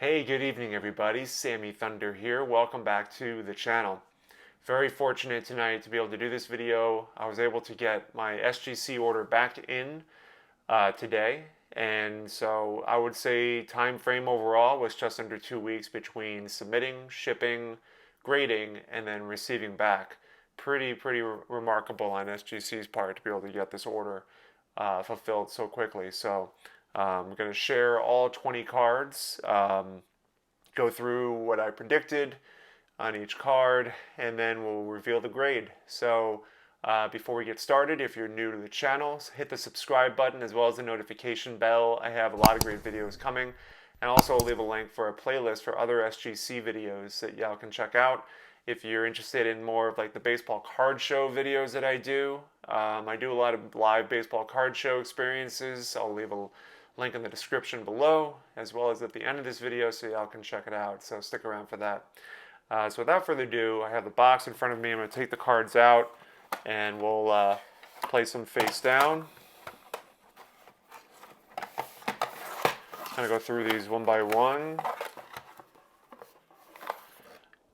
Hey, good evening everybody. Sammy Thunder here. Welcome back to the channel. Very fortunate tonight to be able to do this video. I was able to get my SGC order back in today, and so I would say time frame overall was just under 2 weeks between submitting, shipping, grading, and then receiving back. Pretty remarkable on SGC's part to be able to get this order fulfilled so quickly. So we're going to share all 20 cards, go through what I predicted on each card, and then we'll reveal the grade. So before we get started, if you're new to the channel, hit the subscribe button as well as the notification bell. I have a lot of great videos coming, and also I'll leave a link for a playlist for other SGC videos that y'all can check out. If you're interested in more of like the baseball card show videos that I do a lot of live baseball card show experiences. I'll leave a link in the description below as well as at the end of this video so y'all can check it out. So stick around for that. So without further ado, I have the box in front of me. I'm going to take the cards out and we'll place them face down. Kind of go through these one by one.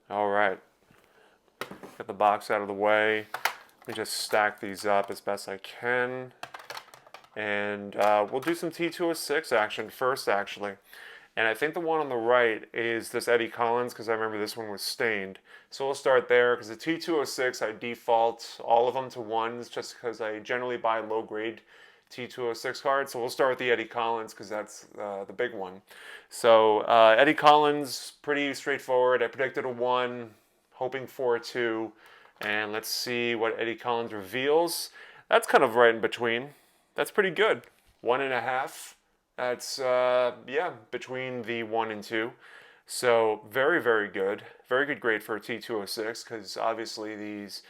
All right. Get the box out of the way. Let me just stack these up as best I can. And we'll do some T206 action first, actually. And I think the one on the right is this Eddie Collins, because I remember this one was stained. So we'll start there, because the T206, I default all of them to ones, just because I generally buy low-grade T206 cards. So we'll start with the Eddie Collins, because that's the big one. So Eddie Collins, pretty straightforward. I predicted a 1, hoping for a 2. And let's see what Eddie Collins reveals. That's kind of right in between. That's pretty good. 1.5. That's, yeah, between the 1 and 2. So very good. Very good grade for a T206, because obviously these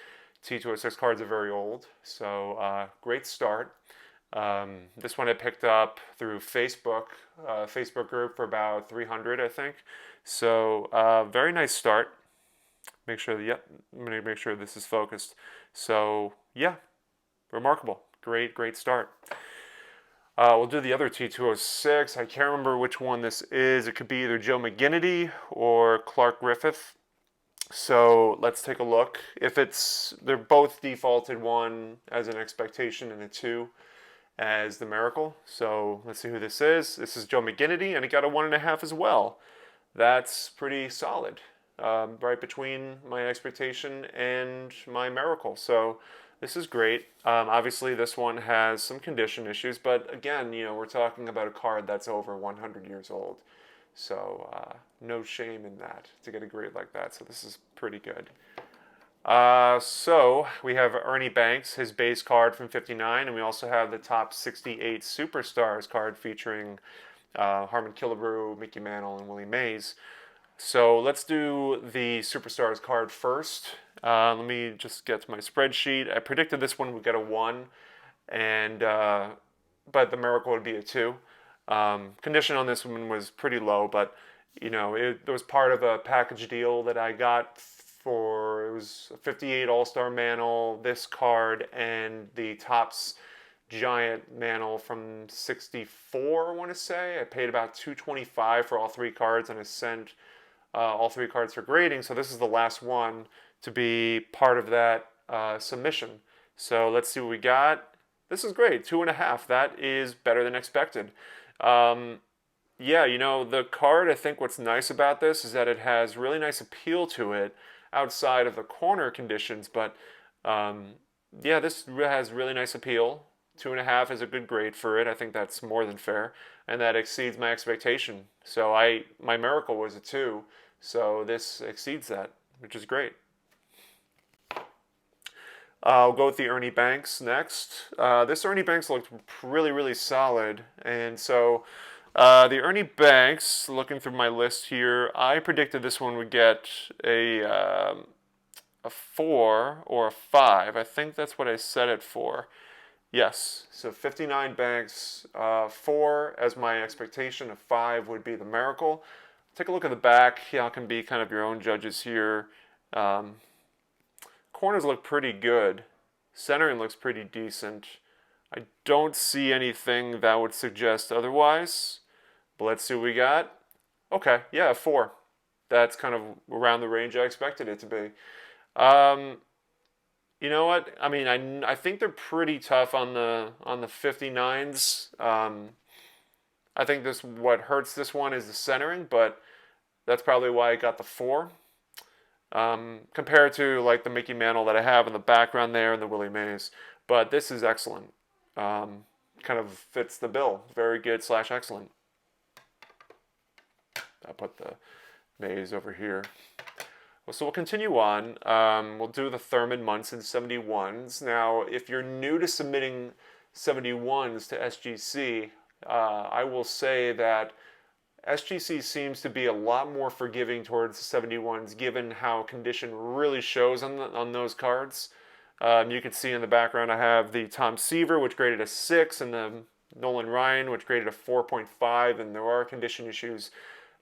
T206 cards are very old. So great start. This one I picked up through Facebook group for about 300, I think. So very nice start. Make sure that, yep, I'm going to make sure this is focused. So yeah, remarkable. Great start. We'll do the other T206. I can't remember which one this is. It could be either Joe McGinnity or Clark Griffith. So let's take a look. If they're both defaulted 1 as an expectation and a 2 as the miracle. So let's see who this is. This is Joe McGinnity, and it got a 1.5 as well. That's pretty solid. Right between my expectation and my miracle. So this is great. Obviously, this one has some condition issues, but again, you know, we're talking about a card that's over 100 years old. So no shame in that to get a grade like that. So this is pretty good. So we have Ernie Banks, his base card from 59, and we also have the top 68 Superstars card featuring Harmon, Killebrew, Mickey Mantle, and Willie Mays. So let's do the Superstars card first. Let me just get to my spreadsheet. I predicted this one would get a 1, and but the miracle would be a 2. Condition on this one was pretty low, but you know, it was part of a package deal that I got for, it was a 58 All-Star Mantle, this card, and the Topps Giant Mantle from 64, I want to say. I paid about $225 for all 3 cards, and I sent all 3 cards for grading, so this is the last one to be part of that submission. So let's see what we got. This is great, 2.5. That is better than expected. Yeah, you know, the card, I think what's nice about this is that it has really nice appeal to it outside of the corner conditions, but yeah, this has really nice appeal. 2.5 is a good grade for it. I think that's more than fair, and that exceeds my expectation. So my miracle was a 2, so this exceeds that, which is great. I'll go with the Ernie Banks next. This Ernie Banks looked really solid, and so the Ernie Banks, looking through my list here, I predicted this one would get a 4 or a 5. I think that's what I set it for. Yes, so 59 Banks, 4 as my expectation, a 5 would be the miracle. Take a look at the back. Y'all can be kind of your own judges here. Corners look pretty good. Centering looks pretty decent. I don't see anything that would suggest otherwise. But let's see what we got. Okay, yeah, 4. That's kind of around the range I expected it to be. Um, you know what? I mean, I think they're pretty tough on the 59s. I think this what hurts this one is the centering, but that's probably why I got the 4. Compared to like the Mickey Mantle that I have in the background there and the Willie Mays. But this is excellent. Kind of fits the bill. Very good / excellent. I'll put the Mays over here. Well, so we'll continue on. We'll do the Thurman Munson 71s. Now, if you're new to submitting 71s to SGC, I will say that SGC seems to be a lot more forgiving towards the 71s, given how condition really shows on those cards. You can see in the background I have the Tom Seaver, which graded a 6, and the Nolan Ryan, which graded a 4.5, and there are condition issues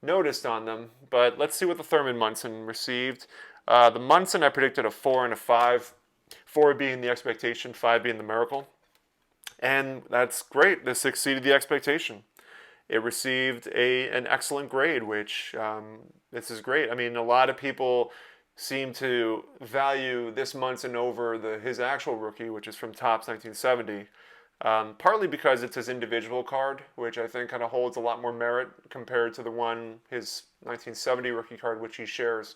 noticed on them. But let's see what the Thurman Munson received. The Munson I predicted a 4 and a 5, 4 being the expectation, 5 being the miracle. And that's great. This exceeded the expectation. It received an excellent grade, which this is great. I mean, a lot of people seem to value this Munson over his actual rookie, which is from Topps 1970. Partly because it's his individual card, which I think kind of holds a lot more merit compared to his 1970 rookie card, which he shares.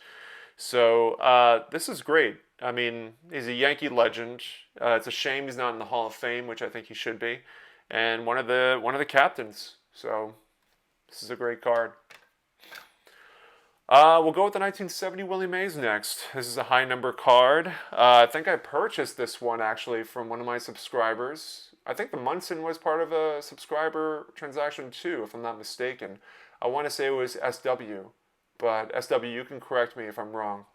So this is great. I mean, he's a Yankee legend. It's a shame he's not in the Hall of Fame, which I think he should be, and one of the captains. So this is a great card. We'll go with the 1970 Willie Mays next. This is a high number card. I think I purchased this one actually from one of my subscribers. I think the Munson was part of a subscriber transaction too, if I'm not mistaken. I want to say it was SW, but SW, you can correct me if I'm wrong.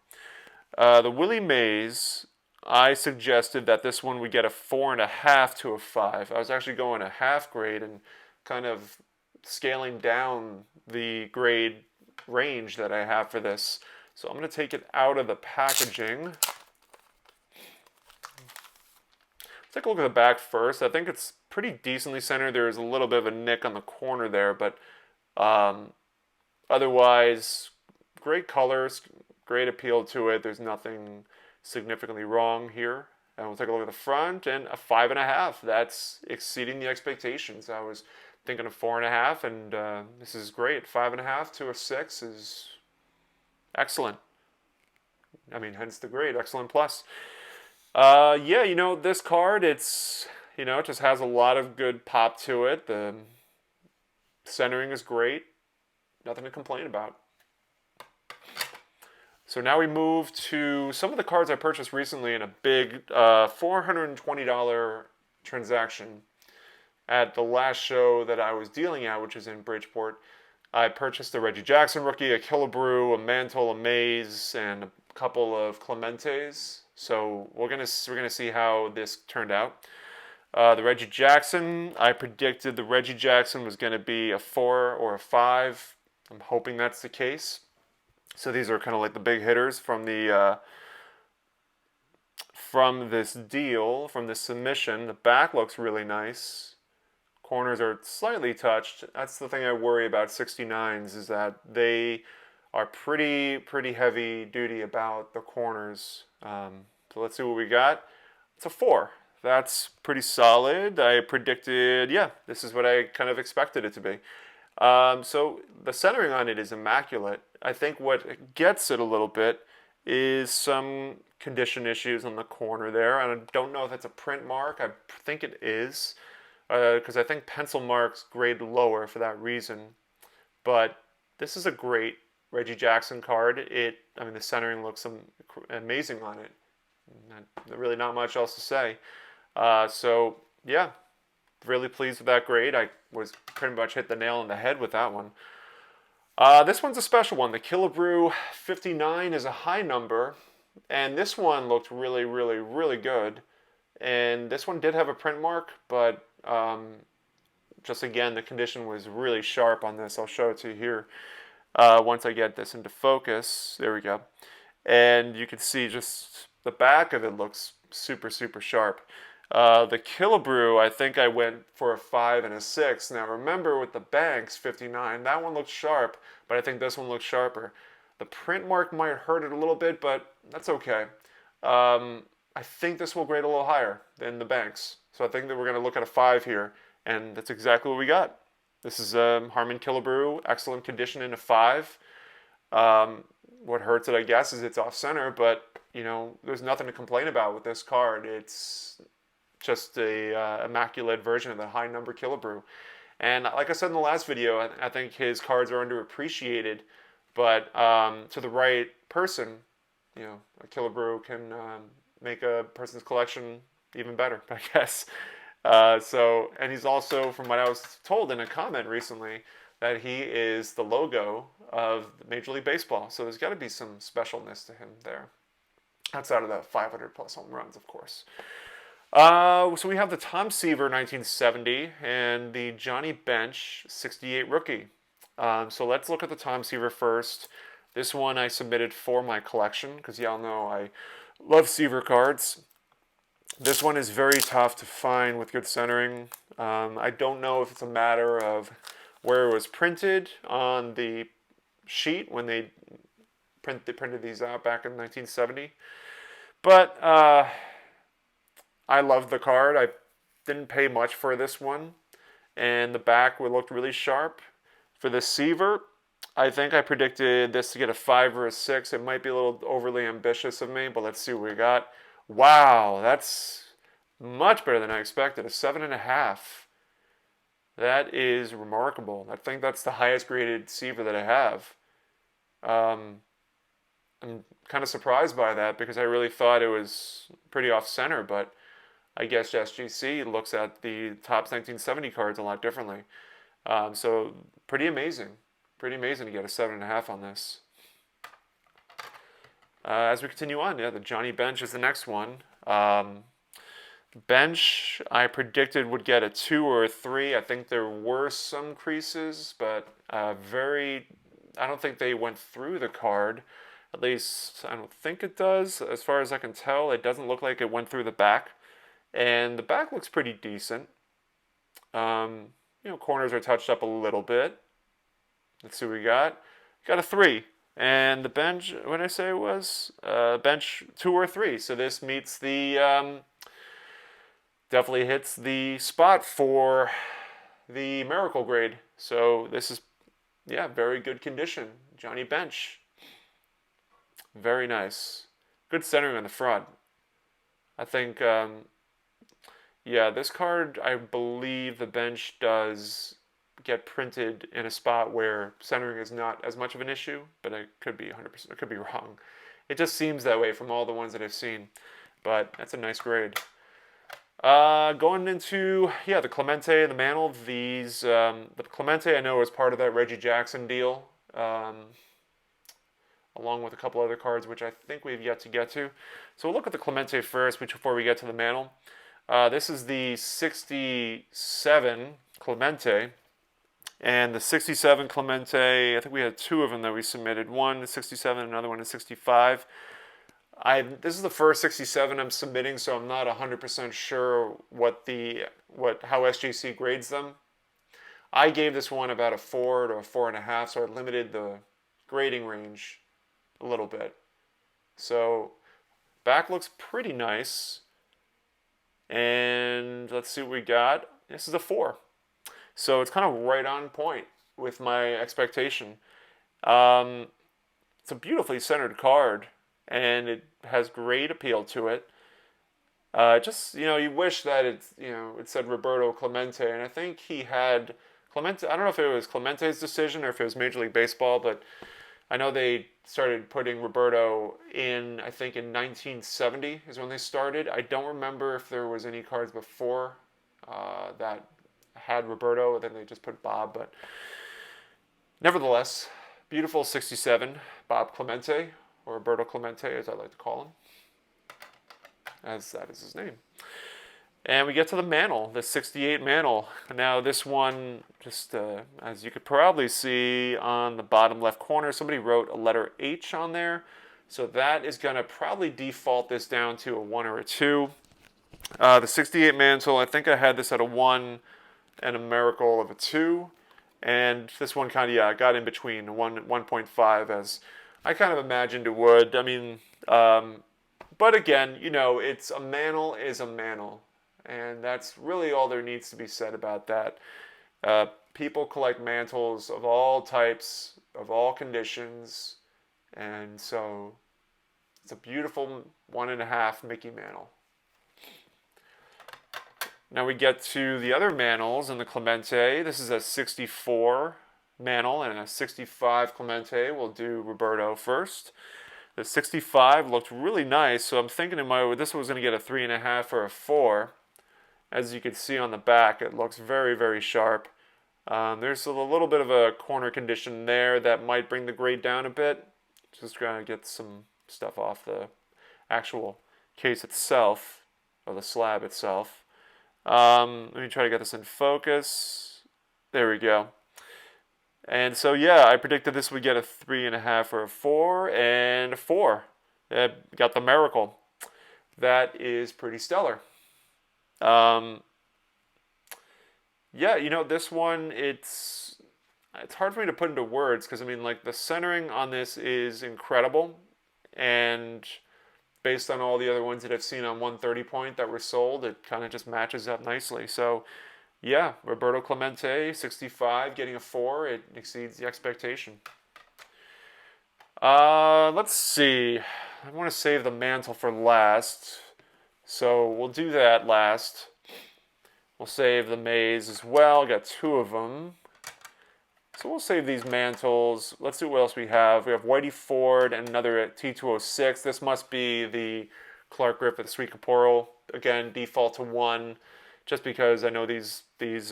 The Willie Mays, I suggested that this one would get a 4.5 to a 5. I was actually going a half grade and kind of scaling down the grade range that I have for this. So I'm going to take it out of the packaging. Let's take a look at the back first. I think it's pretty decently centered. There's a little bit of a nick on the corner there, but otherwise, great colors, great appeal to it. There's nothing significantly wrong here. And we'll take a look at the front, and a 5.5. That's exceeding the expectations. I was thinking of 4.5, and this is great. 5.5 to a 6 is excellent. I mean, hence the grade, excellent plus. Yeah, you know, this card, it's, you know, it just has a lot of good pop to it. The centering is great. Nothing to complain about. So now we move to some of the cards I purchased recently in a big $420 transaction. At the last show that I was dealing at, which is in Bridgeport, I purchased a Reggie Jackson rookie, a Killebrew, a Mantle, a Mays, and a couple of Clementes. So we're gonna see how this turned out. The Reggie Jackson, I predicted the Reggie Jackson was going to be a 4 or a 5. I'm hoping that's the case. So these are kind of like the big hitters from this deal, from this submission. The back looks really nice. Corners are slightly touched. That's the thing I worry about 69s, is that they are pretty heavy duty about the corners. So let's see what we got. It's a 4. That's pretty solid. I predicted, yeah, this is what I kind of expected it to be. So the centering on it is immaculate. I think what gets it a little bit is some condition issues on the corner there. And I don't know if it's a print mark. I think it is, because I think pencil marks grade lower for that reason. But this is a great Reggie Jackson card. I mean, the centering looks amazing on it. Really not much else to say. So yeah, really pleased with that grade. I was pretty much hit the nail on the head with that one. This one's a special one. The Killebrew 59 is a high number, and this one looked really good. And this one did have a print mark, but just again, the condition was really sharp on this. I'll show it to you here once I get this into focus. There we go. And you can see just the back of it looks super sharp. The Killebrew, I think I went for a 5 and a 6. Now remember with the Banks 59, that one looked sharp, but I think this one looks sharper. The print mark might hurt it a little bit, but that's okay. I think this will grade a little higher than the Banks. So I think that we're going to look at a 5 here, and that's exactly what we got. This is Harmon Killebrew, excellent condition in a 5. What hurts it, I guess, is it's off center, but you know, there's nothing to complain about with this card. It's just a immaculate version of the high number Killebrew. And like I said in the last video, I think his cards are underappreciated, but to the right person, you know, a Killebrew can make a person's collection even better, I guess. And he's also, from what I was told in a comment recently, that he is the logo of Major League Baseball. So there's got to be some specialness to him there. Outside of the 500 plus home runs, of course. So we have the Tom Seaver 1970 and the Johnny Bench 68 rookie. So let's look at the Tom Seaver first. This one I submitted for my collection because y'all know I love Seaver cards. This one is very tough to find with good centering. I don't know if it's a matter of where it was printed on the sheet when they printed these out back in 1970. But I love the card. I didn't pay much for this one. And the back looked really sharp. For the Seaver, I think I predicted this to get a 5 or a 6. It might be a little overly ambitious of me, but let's see what we got. Wow, that's much better than I expected. A 7.5. That is remarkable. I think that's the highest graded Seaver that I have. I'm kind of surprised by that because I really thought it was pretty off-center, but I guess SGC looks at the Topps 1970 cards a lot differently. So pretty amazing. Pretty amazing to get a 7.5 on this. As we continue on, yeah, the Johnny Bench is the next one. Bench, I predicted would get a 2 or a 3. I think there were some creases, but I don't think they went through the card. At least, I don't think it does. As far as I can tell, it doesn't look like it went through the back. And the back looks pretty decent. You know, corners are touched up a little bit. Let's see what we got. Got a 3. And the bench, what did I say it was? Bench 2 or 3. So this meets the, definitely hits the spot for the Miracle grade. So this is, yeah, very good condition. Johnny Bench. Very nice. Good centering on the front. I think, yeah, this card, I believe the Bench does get printed in a spot where centering is not as much of an issue, but it could be 100%, it could be wrong. It just seems that way from all the ones that I've seen, but that's a nice grade. Going into, yeah, the Clemente and the Mantle. These, the Clemente I know is part of that Reggie Jackson deal, along with a couple other cards, which I think we've yet to get to. So we'll look at the Clemente first before we get to the Mantle. This is the 67 Clemente. And the 67 Clemente, I think we had 2 of them that we submitted. One is 67, another one is 65. This is the first 67 I'm submitting, so I'm not 100% sure how SGC grades them. I gave this one about a 4 to a 4.5, so I limited the grading range a little bit. So back looks pretty nice. And let's see what we got. This is a 4. So it's kind of right on point with my expectation. It's a beautifully centered card, and it has great appeal to it. Just, you know, you wish that it said Roberto Clemente, and I think he had Clemente. I don't know if it was Clemente's decision or if it was Major League Baseball, but I know they started putting Roberto in, I think in 1970 is when they started. I don't remember if there was any cards before that had Roberto, and then they just put Bob, but nevertheless, beautiful 67, Bob Clemente, or Roberto Clemente as I like to call him, as that is his name. And we get to the Mantle, the 68 Mantle. Now this one, just as you could probably see on the bottom left corner, somebody wrote a letter H on there. So that is going to probably default this down to a 1 or a 2. The 68 Mantle, I think I had this at a 1 and a Miracle of a 2. And this one kind of, yeah, got in between 1.5 as I kind of imagined it would. I mean, but again, you know, it's a Mantle is a Mantle. And that's really all there needs to be said about that. People collect mantles of all types, of all conditions. And so it's a beautiful 1.5 Mickey Mantle. Now we get to the other mantles in the Clemente. This is a 64 mantle and a 65 Clemente. We'll do Roberto first. The 65 looked really nice, so I'm thinking this was going to get a 3.5 or a 4. As you can see on the back, it looks very, very sharp. There's a little bit of a corner condition there that might bring the grade down a bit. Just going to get some stuff off the actual case itself, or the slab itself. Let me try to get this in focus. There we go. And so, yeah, I predicted this would get a 3.5 or a 4, and a 4. It got the Miracle. That is pretty stellar. Yeah, you know, this one, it's hard for me to put into words because, I mean, like, the centering on this is incredible. And based on all the other ones that I've seen on 130 point that were sold, it kind of just matches up nicely. So, yeah, Roberto Clemente, 65, getting a 4. It exceeds the expectation. Let's see. I want to save the Mantle for last. So we'll do that last. We'll save the Maze as well. Got 2 of them. So we'll save these mantles. Let's see what else we have. We have Whitey Ford and another T206. This must be the Clark Griffith Sweet Caporal. Again, default to 1, just because I know these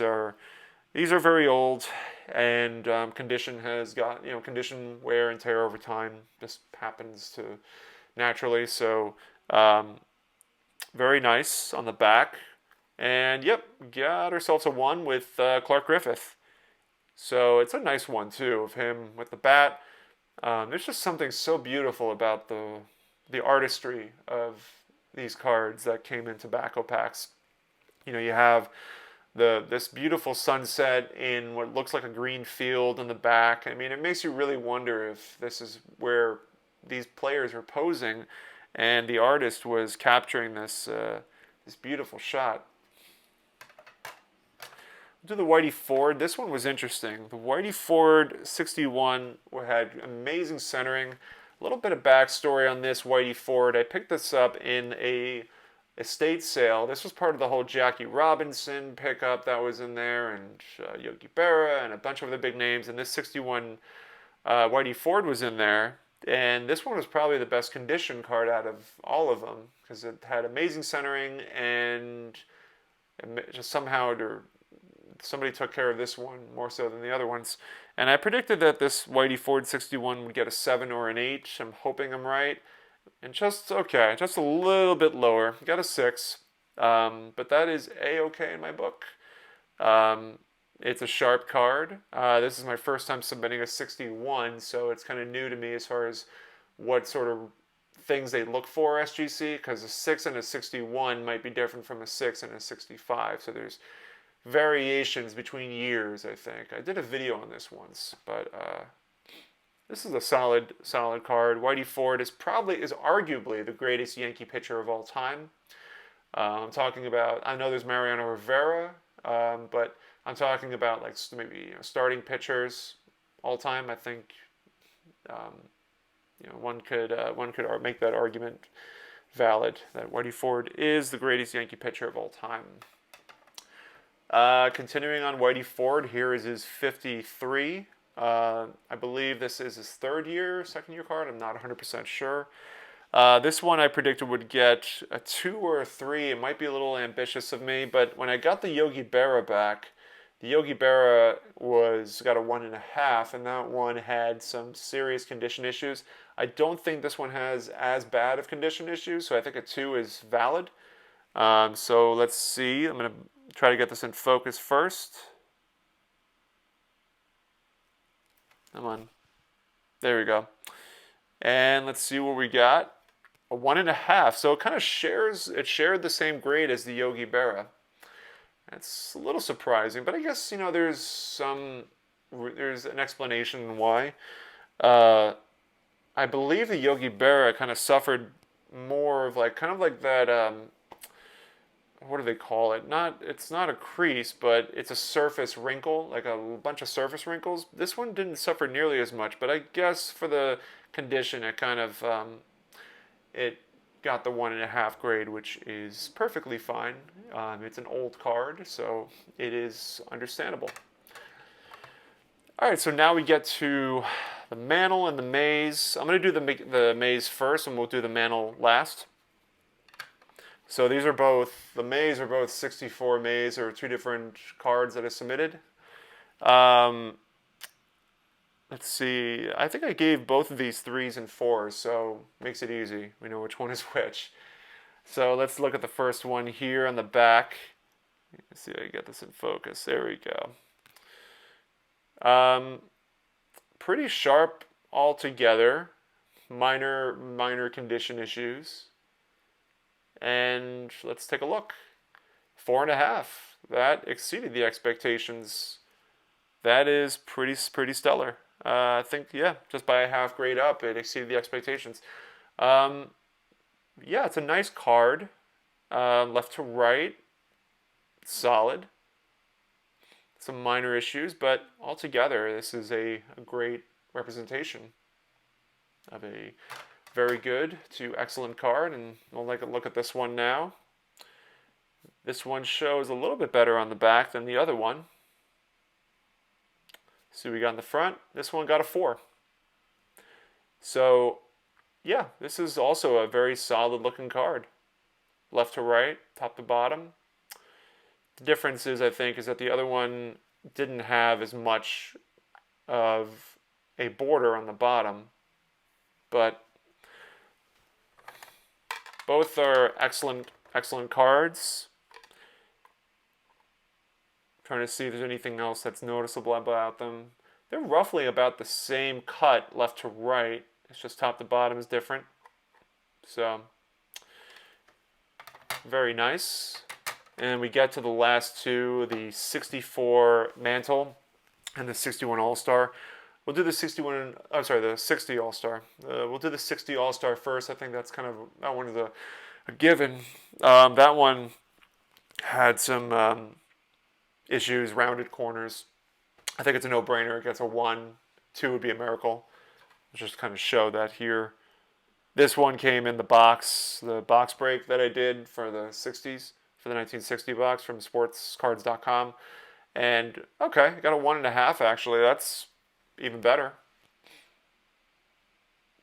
are very old, and condition has got, you know, condition wear and tear over time. Just happens to naturally. So very nice on the back. And yep, got ourselves a 1 with Clark Griffith. So it's a nice one too of him with the bat. There's just something so beautiful about the artistry of these cards that came in tobacco packs. You know, you have this beautiful sunset in what looks like a green field in the back. I mean, it makes you really wonder if this is where these players were posing, and the artist was capturing this beautiful shot. To the Whitey Ford, this one was interesting. The Whitey Ford 61 had amazing centering. A little bit of backstory on this Whitey Ford. I picked this up in a estate sale. This was part of the whole Jackie Robinson pickup that was in there, and Yogi Berra, and a bunch of other big names. And this 61 Whitey Ford was in there. And this one was probably the best condition card out of all of them, because it had amazing centering, and just somehow somebody took care of this one more so than the other ones. And I predicted that this Whitey Ford 61 would get a 7 or an 8. I'm hoping I'm right. And just a little bit lower. Got a 6. But that is A-okay in my book. It's a sharp card. This is my first time submitting a 61, so it's kind of new to me as far as what sort of things they look for SGC, because a 6 and a 61 might be different from a 6 and a 65. So there's variations between years, I think. I did a video on this once, but this is a solid card. Whitey Ford is arguably the greatest Yankee pitcher of all time. I'm talking about, I know there's Mariano Rivera, but I'm talking about like maybe starting pitchers all time. I think one could make that argument valid that Whitey Ford is the greatest Yankee pitcher of all time. Continuing on Whitey Ford, here is his 53. I believe this is his second year card. I'm not 100% sure. This one I predicted would get a 2 or a 3. It might be a little ambitious of me, but when I got the Yogi Berra back, the Yogi Berra got a 1.5, and that one had some serious condition issues. I don't think this one has as bad of condition issues, so I think a 2 is valid. So let's see. I'm going to try to get this in focus first. Come on. There we go. And let's see what we got. a 1.5. So it kind of shared the same grade as the Yogi Berra. That's a little surprising, but I guess, you know, there's an explanation why. I believe the Yogi Berra kind of suffered more of like, kind of like that, what do they call it? It's not a crease, but it's a surface wrinkle, like a bunch of surface wrinkles. This one didn't suffer nearly as much, but I guess for the condition, it kind of, it got the 1.5 grade, which is perfectly fine. It's an old card, so it is understandable. All right, so now we get to the Mantle and the Maze. I'm going to do the Maze first, and we'll do the Mantle last. So these are both, the Maze are both 64 Maze, or 2 different cards that I submitted. Let's see, I think I gave both of these 3s and 4s, so makes it easy. We know which one is which. So let's look at the first one here on the back. Let's see if I can get this in focus. There we go. Pretty sharp altogether. Minor condition issues. And let's take a look. 4.5. That exceeded the expectations. That is pretty stellar. I think, yeah, just by a half grade up, it exceeded the expectations. Yeah, it's a nice card. Left to right, solid. Some minor issues, but altogether, this is a great representation of a very good to excellent card. And we'll take a look at this one now. This one shows a little bit better on the back than the other one. See what we got in the front. This one got a 4. So, yeah, this is also a very solid looking card. Left to right, top to bottom. The difference is, I think, is that the other one didn't have as much of a border on the bottom. But both are excellent cards. Trying to see if there's anything else that's noticeable about them. They're roughly about the same cut left to right. It's just top to bottom is different. So, very nice. And we get to the last two, the 64 Mantle and the 61 All-Star. We'll do the 60 All-Star. We'll do the 60 All-Star first. I think that's kind of, that one is a given. That one had some issues, rounded corners. I think it's a no-brainer. It gets a 1. 2 would be a miracle. Just kind of show that here. This one came in the box break that I did for the 60s, for the 1960 box from sportscards.com. And, okay, got a 1.5 actually. That's even better.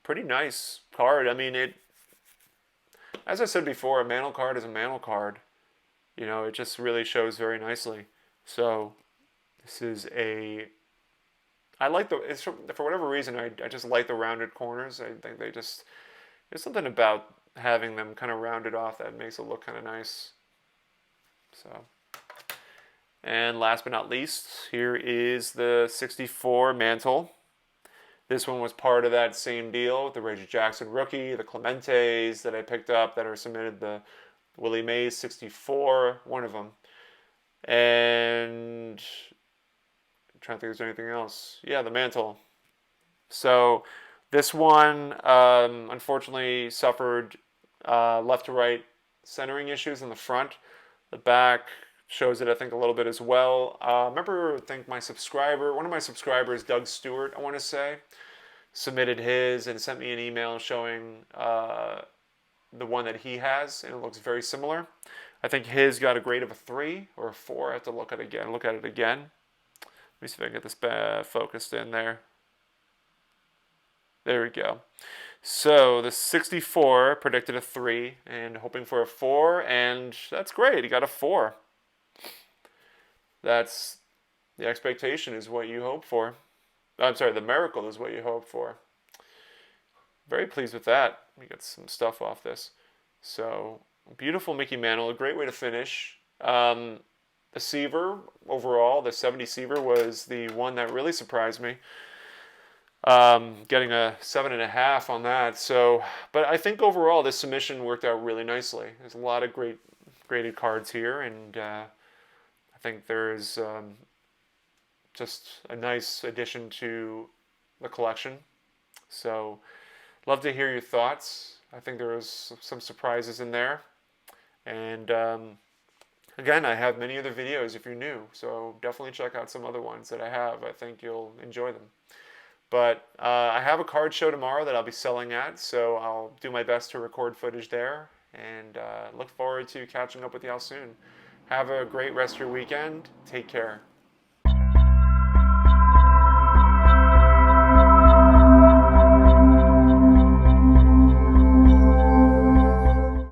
Pretty nice card. I mean, as I said before, a Mantle card is a Mantle card. You know, it just really shows very nicely. So, this is I like for whatever reason, I just like the rounded corners. I think there's something about having them kind of rounded off that makes it look kind of nice. So, and last but not least, here is the 64 Mantle. This one was part of that same deal with the Reggie Jackson rookie, the Clementes that I picked up that are submitted, the Willie Mays 64, one of them. And I'm trying to think if there's anything else. Yeah, the Mantle. So this one, unfortunately, suffered left to right centering issues in the front. The back shows it, I think, a little bit as well. Remember, I think one of my subscribers, Doug Stewart, I want to say, submitted his and sent me an email showing the one that he has, and it looks very similar. I think his got a grade of a 3 or a 4. I have to look at it again. Let me see if I can get this focused in there. There we go. So the 64 predicted a 3 and hoping for a 4, and that's great. He got a 4. That's the expectation is what you hope for. I'm sorry, the miracle is what you hope for. Very pleased with that. Let me get some stuff off this. So, beautiful Mickey Mantle, a great way to finish. The Seaver, overall, the 70 Seaver was the one that really surprised me. getting a 7.5 on that. So, but I think overall this submission worked out really nicely. There's a lot of great graded cards here, and I think there's just a nice addition to the collection. So, love to hear your thoughts. I think there was some surprises in there, and again, I have many other videos if you're new, so definitely check out some other ones that I have. I think you'll enjoy them. But I have a card show tomorrow that I'll be selling at, so I'll do my best to record footage there, and look forward to catching up with y'all soon. Have a great rest of your weekend. Take care.